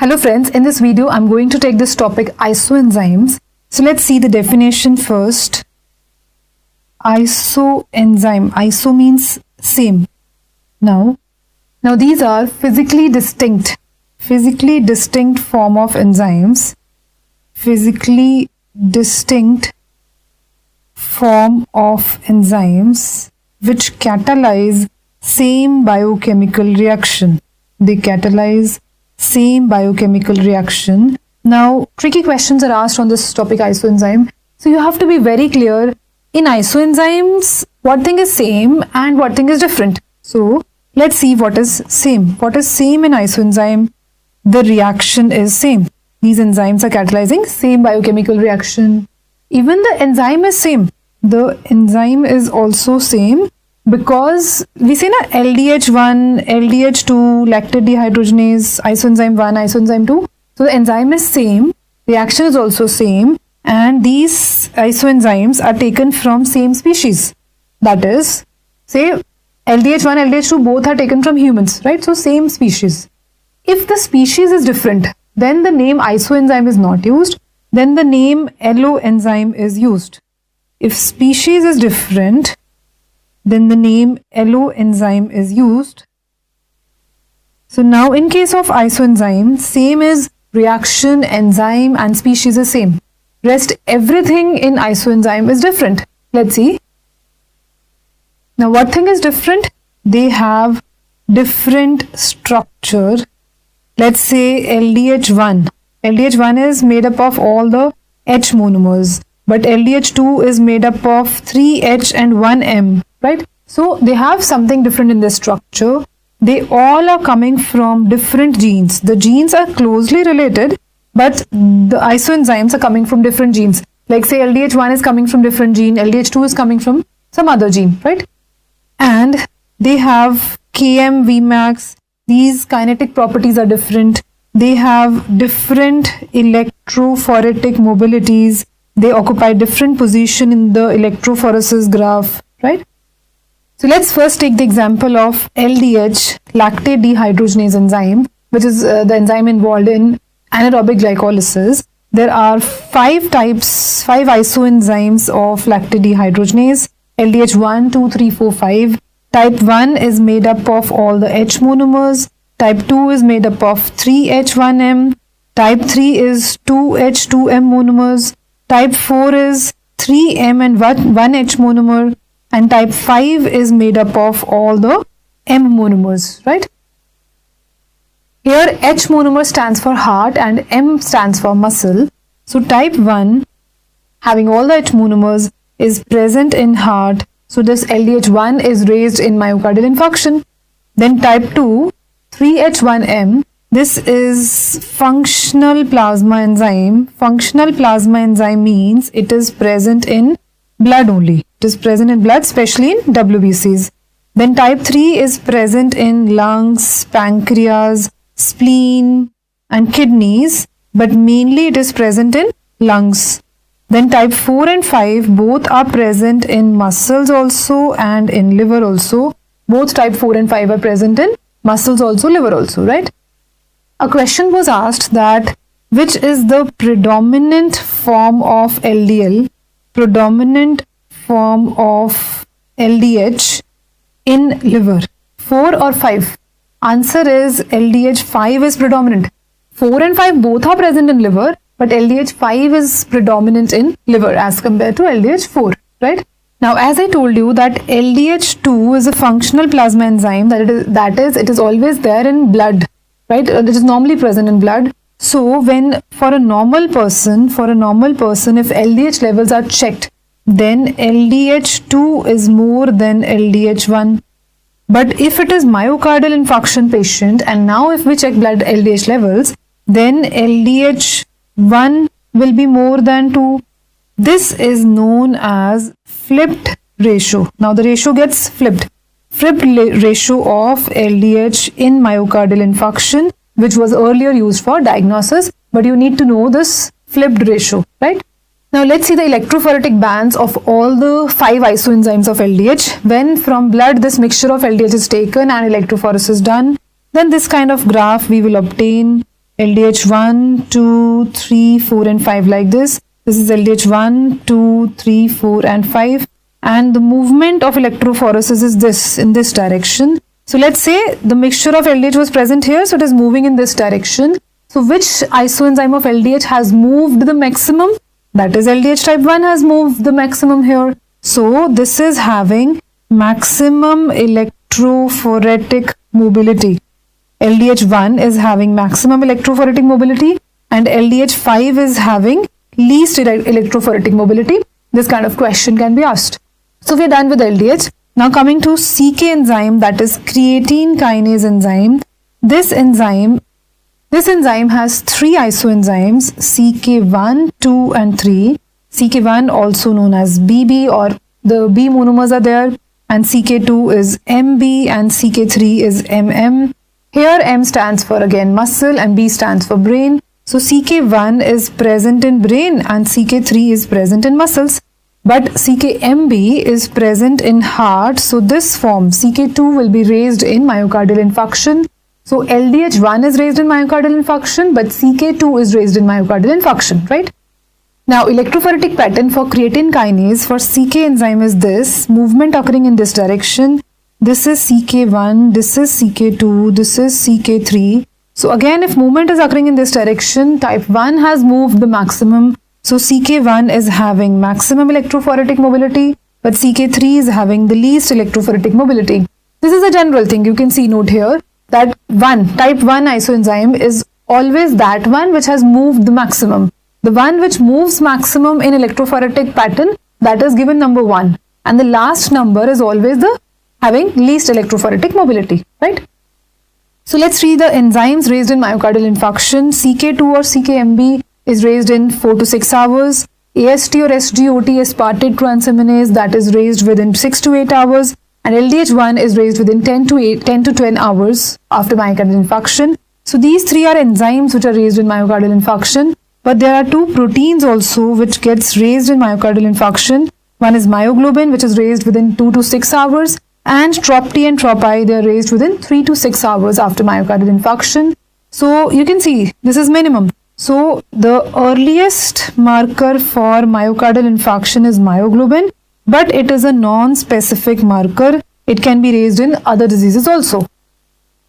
Hello friends, in this video I'm going to take this topic isoenzymes. So let's see the definition first. Isoenzyme. Iso means same. Now these are physically distinct form of enzymes. Physically distinct form of enzymes which catalyze same biochemical reaction. They catalyze same biochemical reaction. Now, tricky questions are asked on this topic isoenzyme. So you have to be very clear in isoenzymes what thing is same and what thing is different. So let's see what is same. What is same in isoenzyme? The reaction is same. These enzymes are catalyzing same biochemical reaction. Even the enzyme is same. The enzyme is also same because we say na LDH1, LDH2, lactate dehydrogenase, isoenzyme 1, isoenzyme 2. So the enzyme is same, reaction is also same, and these isoenzymes are taken from same species. That is, say LDH1, LDH2 both are taken from humans, right? So same species. If the species is different, then the name isoenzyme is not used, then the name alloenzyme is used. If species is different, then the name alloenzyme is used. So now in case of isoenzyme, same is reaction, enzyme and species is same. Rest everything in isoenzyme is different. Let's see. Now what thing is different? They have different structure. Let's say LDH1. LDH1 is made up of all the H monomers, but LDH2 is made up of 3H and 1M, right? So they have something different in their structure. They all are coming from different genes. The genes are closely related, but the isoenzymes are coming from different genes. Like say LDH1 is coming from different gene, LDH2 is coming from some other gene, right? And they have Km, Vmax. These kinetic properties are different. They have different electrophoretic mobilities. They occupy different position in the electrophoresis graph, right? So let's first take the example of LDH, lactate dehydrogenase enzyme, which is the enzyme involved in anaerobic glycolysis. There are 5 isoenzymes of lactate dehydrogenase, LDH 1, 2, 3, 4, 5. Type 1 is made up of all the H monomers. Type 2 is made up of 3H1M. Type 3 is 2H2M monomers. Type 4 is 3M and 1H monomer. And type 5 is made up of all the M monomers, right? Here H monomer stands for heart and M stands for muscle. So type 1 having all the H monomers is present in heart. So this LDH1 is raised in myocardial infarction. Then type 2, 3H1M, this is functional plasma enzyme. Functional plasma enzyme means it is present in blood only. It is present in blood, especially in WBCs. Then type 3 is present in lungs, pancreas, spleen and kidneys, but mainly it is present in lungs. Then type 4 and 5 both are present in muscles also and in liver also. Both type 4 and 5 are present in muscles also, liver also, right? A question was asked that which is the predominant form of LDL, predominant form of LDH in liver, 4 or 5? Answer is LDH5 is predominant. 4 and 5 both are present in liver, but LDH5 is predominant in liver as compared to LDH4, right? Now, as I told you that LDH2 is a functional plasma enzyme, that is it is always there in blood, right? It is normally present in blood. So when for a normal person, if LDH levels are checked, then LDH2 is more than LDH1. But if it is myocardial infarction patient, and now if we check blood LDH levels, then LDH1 will be more than 2. This is known as flipped ratio. Now the ratio gets flipped. Flipped ratio of LDH in myocardial infarction, which was earlier used for diagnosis, but you need to know this flipped ratio, right? Now let's see the electrophoretic bands of all the 5 isoenzymes of LDH. When from blood this mixture of LDH is taken and electrophoresis is done, then this kind of graph we will obtain. LDH 1, 2, 3, 4 and 5 like this. This is LDH 1, 2, 3, 4 and 5. And the movement of electrophoresis is this, in this direction. So let's say the mixture of LDH was present here, so it is moving in this direction. So which isoenzyme of LDH has moved the maximum? That is LDH type 1 has moved the maximum here. So this is having maximum electrophoretic mobility. LDH 1 is having maximum electrophoretic mobility and LDH 5 is having least electrophoretic mobility. This kind of question can be asked. So we are done with LDH. Now coming to CK enzyme, that is creatine kinase enzyme. This enzyme has three isoenzymes, CK1, 2 and 3. CK1 also known as BB, or the B monomers are there, and CK2 is MB and CK3 is MM. Here M stands for again muscle and B stands for brain. So CK1 is present in brain and CK3 is present in muscles. But CKMB is present in heart. So this form CK2 will be raised in myocardial infarction. So LDH1 is raised in myocardial infarction, but CK2 is raised in myocardial infarction, right? Now electrophoretic pattern for creatine kinase for CK enzyme is this, movement occurring in this direction. This is CK1, this is CK2, this is CK3. So again, if movement is occurring in this direction, type 1 has moved the maximum. So CK1 is having maximum electrophoretic mobility, but CK3 is having the least electrophoretic mobility. This is a general thing. You can see note here that type 1 isoenzyme is always that one which has moved the maximum. The one which moves maximum in electrophoretic pattern, that is given number 1. And the last number is always the having least electrophoretic mobility, right? So let's read the enzymes raised in myocardial infarction. CK2 or CKMB is raised in 4 to 6 hours. AST or SGOT aspartate transaminase, that is raised within 6 to 8 hours. And LDH1 is raised within 10 to 10 hours after myocardial infarction. So these three are enzymes which are raised in myocardial infarction. But there are two proteins also which gets raised in myocardial infarction. One is myoglobin, which is raised within 2 to 6 hours. And TROP-T and TROP-I, they are raised within 3 to 6 hours after myocardial infarction. So you can see this is minimum. So the earliest marker for myocardial infarction is myoglobin, but it is a non-specific marker. It can be raised in other diseases also.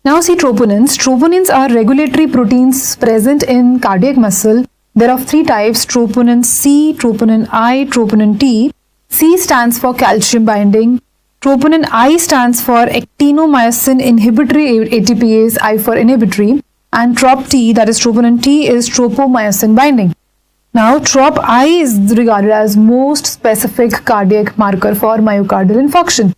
Now see troponins. Troponins are regulatory proteins present in cardiac muscle. There are three types: troponin C, troponin I, troponin T. C stands for calcium binding. Troponin I stands for actinomyosin inhibitory ATPase, I for inhibitory. And TROP-T, that is troponin T, is tropomyosin binding. Now TROP-I is regarded as most specific cardiac marker for myocardial infarction.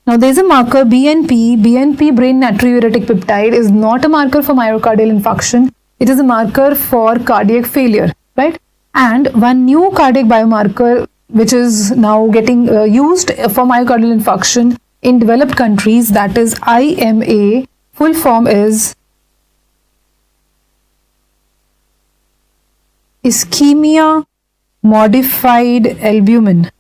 Now there is a marker BNP. BNP, brain natriuretic peptide, is not a marker for myocardial infarction. It is a marker for cardiac failure, right? And one new cardiac biomarker which is now getting used for myocardial infarction in developed countries, that is IMA. Full form is ischemia modified albumin.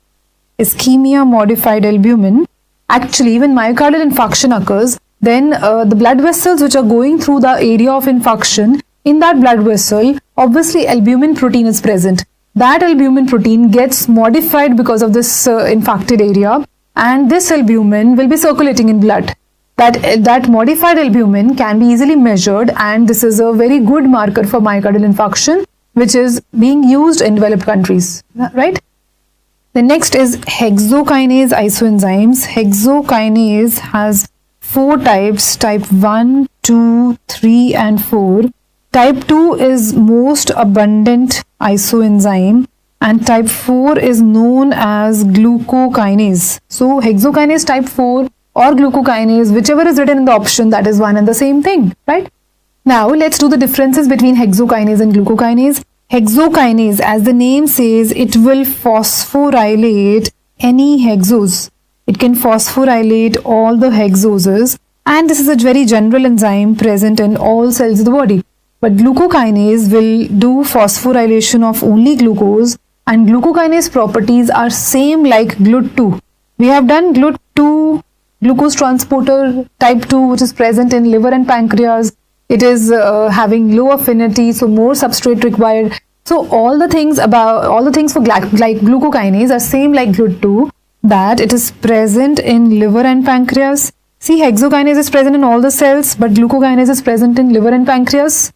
Ischemia modified albumin. Actually, when myocardial infarction occurs, then the blood vessels which are going through the area of infarction, in that blood vessel, obviously albumin protein is present. That albumin protein gets modified because of this infarcted area, and this albumin will be circulating in blood. That modified albumin can be easily measured, and this is a very good marker for myocardial infarction, which is being used in developed countries, right? The next is hexokinase isoenzymes. Hexokinase has 4 types, type 1, 2, 3 and 4. Type 2 is most abundant isoenzyme and type 4 is known as glucokinase. So hexokinase type 4 or glucokinase, whichever is written in the option, that is one and the same thing, right? Now let's do the differences between hexokinase and glucokinase. Hexokinase, as the name says, it will phosphorylate any hexose. It can phosphorylate all the hexoses, and this is a very general enzyme present in all cells of the body. But glucokinase will do phosphorylation of only glucose, and glucokinase properties are same like GLUT2. We have done GLUT2, glucose transporter type 2, which is present in liver and pancreas. it is having low affinity, so more substrate required. So all the things for glucokinase are same like GLUT2, that it is present in liver and pancreas. See, hexokinase is present in all the cells, but glucokinase is present in liver and pancreas.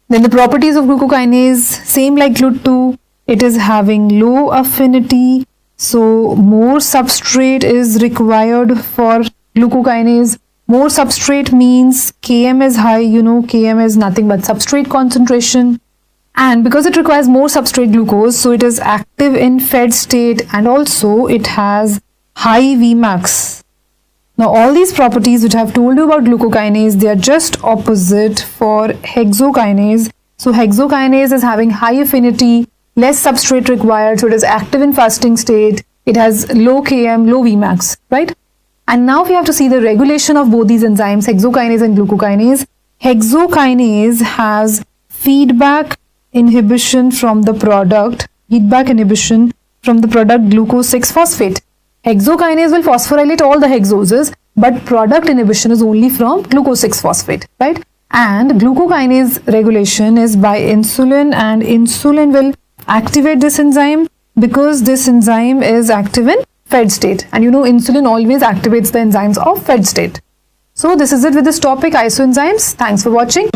Then the properties of glucokinase, same like GLUT2, it is having low affinity, so more substrate is required for glucokinase. More substrate means Km is high, Km is nothing but substrate concentration. And because it requires more substrate glucose, so it is active in fed state, and also it has high Vmax. Now all these properties which I have told you about glucokinase, they are just opposite for hexokinase. So hexokinase is having high affinity, less substrate required, so it is active in fasting state, it has low Km, low Vmax, right? And now we have to see the regulation of both these enzymes, hexokinase and glucokinase. Hexokinase has feedback inhibition from the product, glucose 6-phosphate. Hexokinase will phosphorylate all the hexoses, but product inhibition is only from glucose 6-phosphate, right? And glucokinase regulation is by insulin, and insulin will activate this enzyme because this enzyme is active in fed state. And insulin always activates the enzymes of fed state. So this is it with this topic, isoenzymes. Thanks for watching.